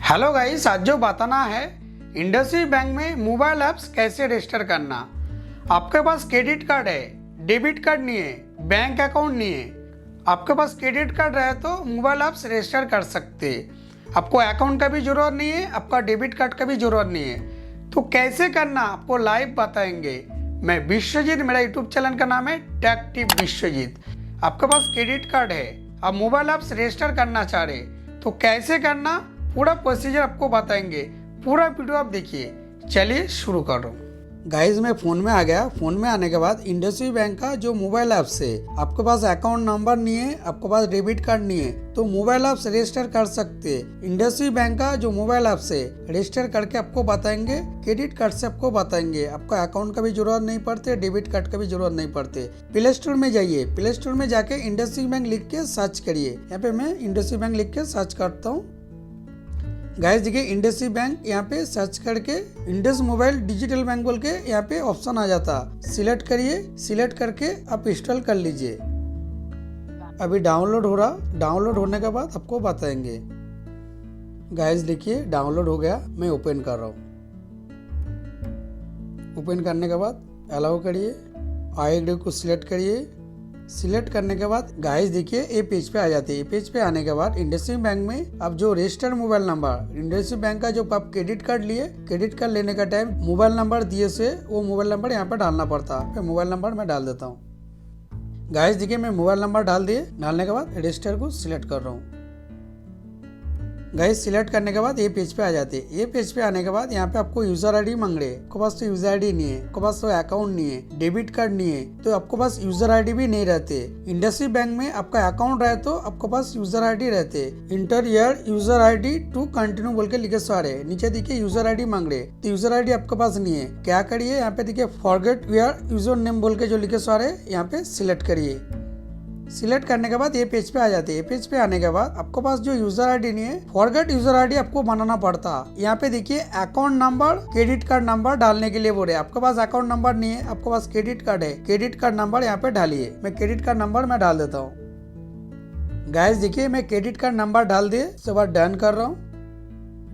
Hello guys, आज जो बताना है इंडसइंड बैंक में मोबाइल ऐप्स कैसे रजिस्टर करना। आपके पास क्रेडिट कार्ड है, डेबिट कार्ड नहीं है, बैंक अकाउंट नहीं है। आपके पास क्रेडिट कार्ड रहे तो मोबाइल ऐप्स रजिस्टर कर सकते। आपको अकाउंट का भी जरूरत नहीं है, आपका डेबिट कार्ड का भी जरूरत नहीं है। तो कैसे करना आपको लाइव बताएंगे। मैं विश्वजीत, मेरा यूट्यूब चैनल का नाम है टेक टिप विश्वजीत। आपके पास क्रेडिट कार्ड है, आप मोबाइल ऐप्स रजिस्टर करना चाह रहे तो कैसे करना पूरा प्रोसीजर आपको बताएंगे। पूरा वीडियो आप देखिए। चलिए शुरू कर रहा हूँ। गाइज मैं फ़ोन में आ गया। फ़ोन में आने के बाद इंडसइंड बैंक का जो मोबाइल ऐप्स है, आपके पास अकाउंट नंबर नहीं है, आपके पास डेबिट कार्ड नहीं है तो मोबाइल ऐप्स रजिस्टर कर सकते हैं। इंडसइंड बैंक का जो मोबाइल ऐप्स है रजिस्टर करके आपको बताएंगे। क्रेडिट कार्ड से आपको बताएंगे। आपका अकाउंट का भी जरूरत नहीं पड़ते, डेबिट कार्ड का भी जरूरत नहीं पड़ते। प्ले स्टोर में जाइए, प्ले स्टोर में जाके इंडसइंड बैंक लिख के सर्च करिए। यहाँ पे मैं इंडसइंड बैंक लिख के सर्च करता हूँ। गाइस देखिए इंडसइंड बैंक यहाँ पे सर्च करके इंडस मोबाइल डिजिटल बैंक बोल के यहाँ पे ऑप्शन आ जाता। सिलेक्ट करिए, सिलेक्ट करके आप इंस्टॉल कर लीजिए। अभी डाउनलोड हो रहा। डाउनलोड होने के बाद आपको बताएंगे। गाइस देखिए डाउनलोड हो गया। मैं ओपन कर रहा हूँ। ओपन करने के बाद अलाउ करिए, आई को सिलेक्ट करिए। सिलेक्ट करने के बाद गाइस देखिए ये पेज पे आ जाते हैं। पेज पे आने के बाद इंडसइंड बैंक में अब जो registered mobile number, IndusInd bank का जो आप क्रेडिट कार्ड लिए, क्रेडिट कार्ड लेने का टाइम मोबाइल नंबर दिए से वो मोबाइल नंबर यहाँ पे डालना पड़ता है। मोबाइल नंबर मैं डाल देता हूँ। गाइस देखिए मैं मोबाइल नंबर डाल दिए। डालने के बाद रजिस्टर को सिलेक्ट कर रहा हूँ। गाइस सिलेक्ट करने के बाद ये पेज पे आ जाते हैं। ये पेज पे आने के बाद यहाँ पे आपको यूजर आईडी मांग रहे। आपके पास तो यूजर आईडी नहीं है, आपके पास तो अकाउंट नहीं है, डेबिट कार्ड नहीं है तो आपके पास यूजर आईडी भी नहीं रहते। इंडसइंड बैंक में आपका अकाउंट रहे तो आपके पास यूजर आईडी रहते। Enter your user ID to continue बोल के लिखे सारे। नीचे देखिए यूजर आईडी मांग रहे तो यूजर आईडी आपके पास नहीं है। क्या करिए यहाँ पे देखिए फॉरगेट योर यूजर नेम बोल के जो लिखे सारे यहाँ पे सिलेक्ट करिए। सिलेक्ट करने के बाद ये पेज पे आ जाते हैं। पेज पे आने के बाद आपके पास जो यूजर आईडी नहीं है, फॉरगेट यूजर आईडी आपको बनाना पड़ता। यहाँ पे देखिए account number, credit card number डालने के लिए बोल रहे। आपके पास अकाउंट नंबर नहीं है, आपके पास क्रेडिट कार्ड है, क्रेडिट कार्ड नंबर यहाँ पे डालिए। मैं क्रेडिट कार्ड नंबर मैं डाल देता हूँ। गाइस देखिए मैं क्रेडिट कार्ड नंबर डाल दिए, उसके बाद डन कर रहा हूँ।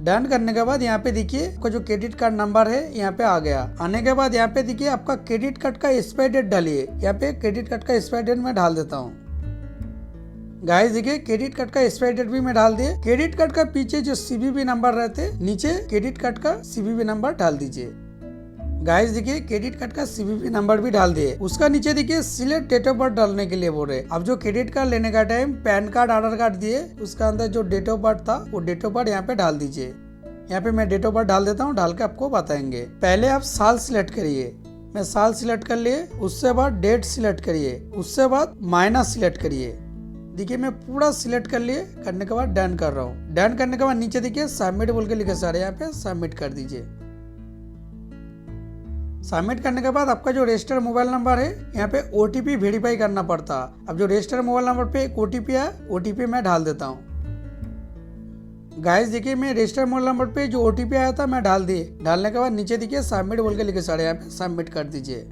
डन करने के बाद यहाँ पे देखिए आपका जो क्रेडिट कार्ड नंबर है यहाँ पे आ गया। आने के बाद यहाँ पे देखिए आपका क्रेडिट कार्ड का एक्सपायर डेट डालिए। यहाँ पे क्रेडिट कार्ड का एक्सपायर डेट मैं डाल देता हूँ। गाइस देखिए क्रेडिट कार्ड का एक्सपायर डेट भी मैं डाल दिए। क्रेडिट कार्ड का पीछे जो सीवीवी नंबर रहते नीचे क्रेडिट कार्ड का सीवीवी नंबर डाल दीजिए। गाइस देखिए क्रेडिट कार्ड का सीवीवी नंबर भी डाल दिए। उसका नीचे देखिए सिलेक्ट डेट ऑफ बर्थ डालने के लिए बोल रहे। अब जो क्रेडिट कार्ड लेने का टाइम पैन कार्ड, आधार कार्ड दिए, उसका अंदर जो डेट ऑफ बर्थ था वो डेट ऑफ बर्थ यहाँ पे डाल दीजिए। यहाँ पे मैं डेट ऑफ बर्थ डाल देता हूँ, डाल के आपको बताएंगे। पहले आप साल सिलेक्ट करिए। मैं साल सिलेक्ट कर लिए। उससे बाद डेट सिलेक्ट करिए। उससे बाद महीना सिलेक्ट करिए। देखिए मैं पूरा सिलेक्ट कर लिए। करने के बाद डन कर रहा हूँ। डन करने के बाद नीचे देखिए सबमिट बोल के लिखे सारे, यहाँ पे सबमिट कर दीजिए। सबमिट करने के बाद आपका जो रजिस्टर्ड मोबाइल नंबर है यहाँ पे ओटीपी वेरीफाई करना पड़ता। अब जो रजिस्टर्ड मोबाइल नंबर पे एक ओटीपी है, ओटीपी मैं डाल देता हूँ। गाइस देखिए मैं रजिस्टर्ड मोबाइल नंबर पे जो ओटीपी आया था मैं डाल दिए। डालने के बाद नीचे देखिए सबमिट बोल के लिखे सारे, यहाँ पे सबमिट कर दीजिए।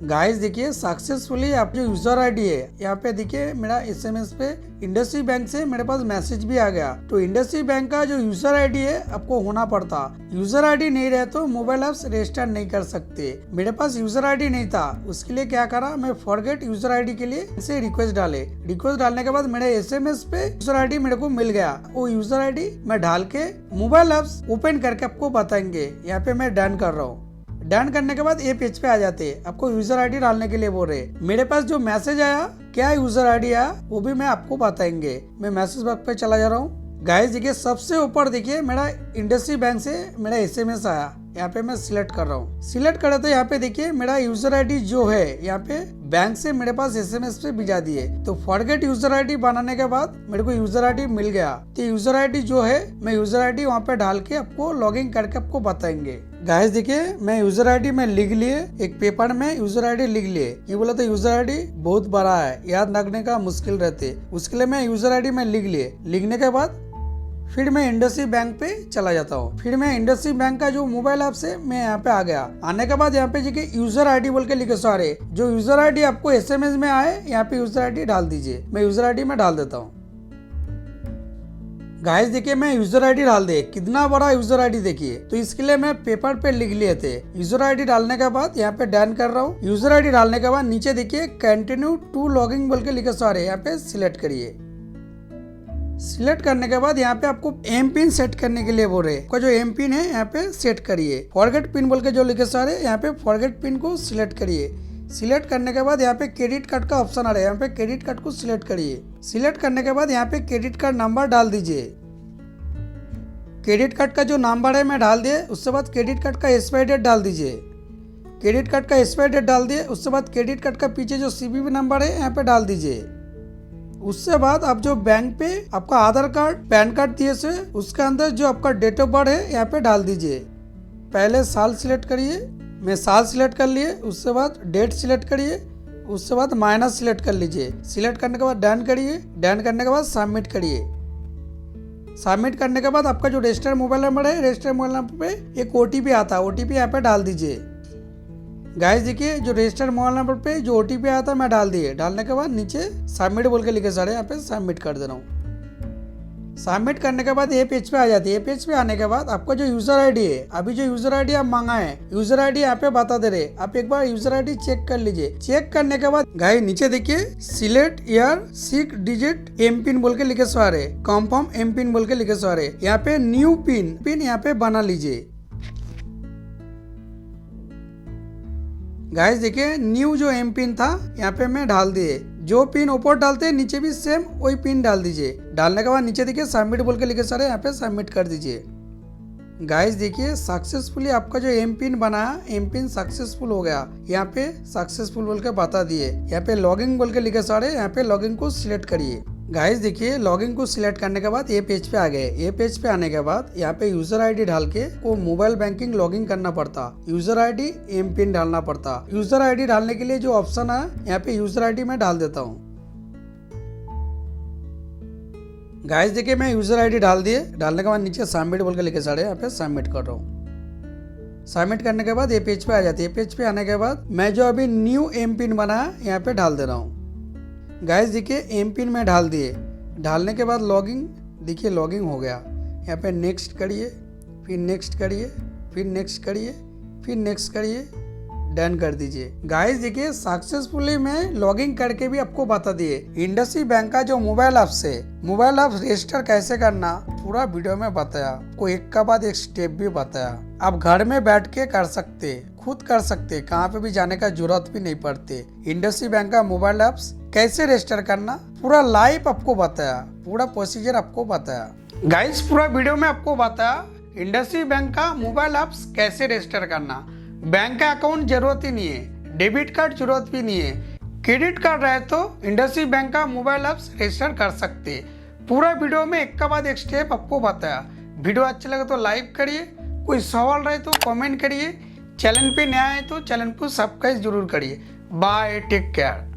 गाइस देखिए सक्सेसफुली आप जो यूजर आईडी है यहाँ पे देखिए मेरा एसएमएस पे इंडसइंड बैंक से मेरे पास मैसेज भी आ गया। तो इंडसइंड बैंक का जो यूजर आईडी है आपको होना पड़ता। यूजर आईडी नहीं रहे तो मोबाइल ऐप्स रजिस्टर नहीं कर सकते। मेरे पास यूजर आईडी नहीं था, उसके लिए क्या करा, मैं फॉरगेट यूजर आईडी के लिए से रिक्वेस्ट डाले। रिक्वेस्ट डालने के बाद मेरे एसएमएस पे यूजर आईडी मेरे को मिल गया। वो यूजर आईडी मैं डाल के मोबाइल ऐप्स ओपन करके आपको बताएंगे। यहाँ पे मैं डन कर रहा हूँ। डन करने के बाद ये पेज पे आ जाते हैं। आपको यूजर आईडी डालने के लिए बोल रहे। मेरे पास जो मैसेज आया, क्या यूजर आईडी आया वो भी मैं आपको बताएंगे। मैं मैसेज बॉक्स पे चला जा रहा हूँ। गाइस देखिए सबसे ऊपर देखिए मेरा इंडसइंड बैंक से मेरा एसएमएस आया। यहाँ पे मैं सिलेक्ट कर रहा हूँ। सिलेक्ट करे तो यहाँ पे देखिए मेरा यूजर आईडी जो है यहाँ पे बैंक से मेरे पास एसएमएस पे भेजा दिए। तो फॉरगेट यूजर आईडी बनाने के बाद मेरे को यूजर आईडी मिल गया। तो यूजर आईडी जो है मैं यूजर आईडी वहाँ पे डाल के आपको लॉगिन करके आपको बताएंगे। गाइस देखिए मैं यूजर आईडी में लिख लिए, एक पेपर में यूजर आईडी लिख लिए। ये बोला तो यूजर आईडी बहुत बड़ा है, याद रखने का मुश्किल रहते। उसके लिए मैं यूजर आईडी में लिख लिए। लिखने के बाद फिर मैं इंडसइंड बैंक पे चला जाता हूँ। फिर मैं इंडसइंड बैंक का जो मोबाइल ऐप से मैं यहाँ पे आ गया। आने के बाद यहाँ पे देखिए यूजर आईडी बोल के लिखे सारे। जो यूजर आईडी आपको एसएमएस में आए यहाँ पे यूजर आईडी डाल दीजिए। मैं यूजर आईडी में डाल देता हूँ। गाइस देखिए मैं यूजर आईडी डाल दे, कितना बड़ा यूजर आईडी देखिए। तो इसके लिए मैं पेपर पे लिख लिए थे। यूजर आईडी डालने के बाद यहाँ पे डन कर रहा हूँ। यूजर आईडी डालने के बाद नीचे देखिए कंटिन्यू टू लॉगिंग बोल के लिखे सारे, यहाँ पे सिलेक्ट करिए। सिलेक्ट करने के बाद यहाँ पे आपको एम पिन सेट करने के लिए बोल रहे हैं। जो एम पिन है यहाँ पे सेट करिए। फॉरगेट पिन बोल के जो लिखे सारे, यहाँ पे फॉरगेट पिन को सिलेक्ट करिए। सिलेक्ट करने के बाद यहाँ पे क्रेडिट कार्ड का ऑप्शन आ रहा है, यहाँ पे क्रेडिट कार्ड को सिलेक्ट करिए। सिलेक्ट करने के बाद यहाँ पे क्रेडिट कार्ड नंबर डाल दीजिए। क्रेडिट कार्ड का जो नंबर है मैं डाल दिए। उसके बाद क्रेडिट कार्ड का एक्सपायरी डेट डाल दीजिए। क्रेडिट कार्ड का एक्सपायरी डेट डाल दिए। उसके बाद क्रेडिट कार्ड का पीछे जो सीवीवी नंबर है यहाँ पे डाल दीजिए। उससे बाद आप जो बैंक पे आपका आधार कार्ड पैन कार्ड दिए से उसके अंदर जो आपका डेट ऑफ बर्थ है यहाँ पे डाल दीजिए। पहले साल सिलेक्ट करिए, मैं साल सिलेक्ट कर लिए। उसके बाद डेट सिलेक्ट करिए। उसके बाद माइनस सिलेक्ट कर लीजिए। सिलेक्ट करने के बाद डन करिए। डन करने के बाद सबमिट करिए। सबमिट करने के बाद आपका जो रजिस्टर्ड मोबाइल नंबर है, रजिस्टर्ड मोबाइल नंबर पे एक ओटीपी आता है, ओटीपी यहाँ पे डाल दीजिए। गाइस देखिए जो रजिस्टर्ड मोबाइल नंबर पे जो ओटीपी आया था मैं डाल दिए। डालने के बाद नीचे सबमिट बोल के लिखे सारे, यहाँ पे सबमिट कर दे रहा हूँ। सबमिट करने के बाद ये पेज पे आ जाती है। ये पेज पे आने के बाद आपका जो यूजर आईडी है, अभी जो यूजर आईडी आप मांगा है, यूजर आईडी यहाँ पे बता दे रहे। आप एक बार यूजर आईडी चेक कर लीजिए। चेक करने के बाद गाइस नीचे देखिए select year 6 digit M PIN बोल के लिखे सारे, कंफर्म एम पिन बोल के लिखे सारे। यहाँ पे न्यू पिन यहाँ पे बना लीजिए। गाइस देखिए न्यू जो एम पिन था यहाँ पे मैं डाल दिए। जो पिन ऊपर डालते हैं नीचे भी सेम वही पिन डाल दीजिए। डालने के बाद नीचे देखिए सबमिट बोल के लिखे सारे, यहाँ पे सबमिट कर दीजिए। गाइस देखिए सक्सेसफुली आपका जो एम पिन बनाया, एम पिन सक्सेसफुल हो गया। यहाँ पे सक्सेसफुल बोल के बता दिए। यहाँ पे लॉगिन बोल के लिखे सारे, यहाँ पे लॉगिन को सिलेक्ट करिए। गाइस देखिए लॉगिन को सिलेक्ट करने के बाद ये पेज पे आ गए। ये पेज पे आने के बाद यहाँ पे यूजर आईडी डाल के को मोबाइल बैंकिंग लॉगिन करना पड़ता। यूजर आईडी एम पिन डालना पड़ता। यूजर आईडी डालने के लिए जो ऑप्शन है यहाँ पे यूजर आईडी में डाल देता हूँ। गाइस देखिए मैं यूजर आईडी डाल दिए। डालने के बाद नीचे सबमिट बोल के लिखे सारे, यहाँ पे सबमिट कर रहा हूँ। सबमिट करने के बाद ये पेज पे आ जाती है। पेज पे आने के बाद मैं जो अभी न्यू एम पिन बनाया यहाँ पे डाल दे रहा हूँ। गाइस देखिए एम पिन में डाल दिए। डालने के बाद लॉगिन देखिए लॉगिन हो गया। यहाँ पे नेक्स्ट करिए, फिर नेक्स्ट करिए, फिर नेक्स्ट करिए, फिर नेक्स्ट करिए, डन कर दीजिए। गाइस देखिए सक्सेसफुली मैं लॉगिन करके भी आपको बता दिए। इंडसइंड बैंक का जो मोबाइल ऐप से मोबाइल ऐप रजिस्टर कैसे करना पूरा वीडियो में बताया। को एक का बाद एक स्टेप भी बताया। आप घर में बैठ के कर सकते, खुद कर सकते, कहाँ पे भी जाने का जरूरत भी नहीं पड़ते। इंडसइंड बैंक का मोबाइल ऐप्स कैसे रजिस्टर करना पूरा लाइव आपको बताया, पूरा प्रोसीजर आपको बताया। गाइस पूरा वीडियो में आपको बताया इंडसइंड बैंक का मोबाइल ऐप्स कैसे रजिस्टर करना। बैंक का अकाउंट जरूरत ही नहीं है, डेबिट कार्ड जरूरत भी नहीं है। क्रेडिट कार्ड रहे तो इंडसइंड बैंक का मोबाइल ऐप्स रजिस्टर कर सकते। पूरा वीडियो में एक का बाद एक स्टेप आपको बताया। वीडियो अच्छा लगे तो लाइक करिए, कोई सवाल रहे तो कमेंट करिए। चैनल पे नया है तो चैनल को सब्सक्राइब जरूर करिए। Bye, take care.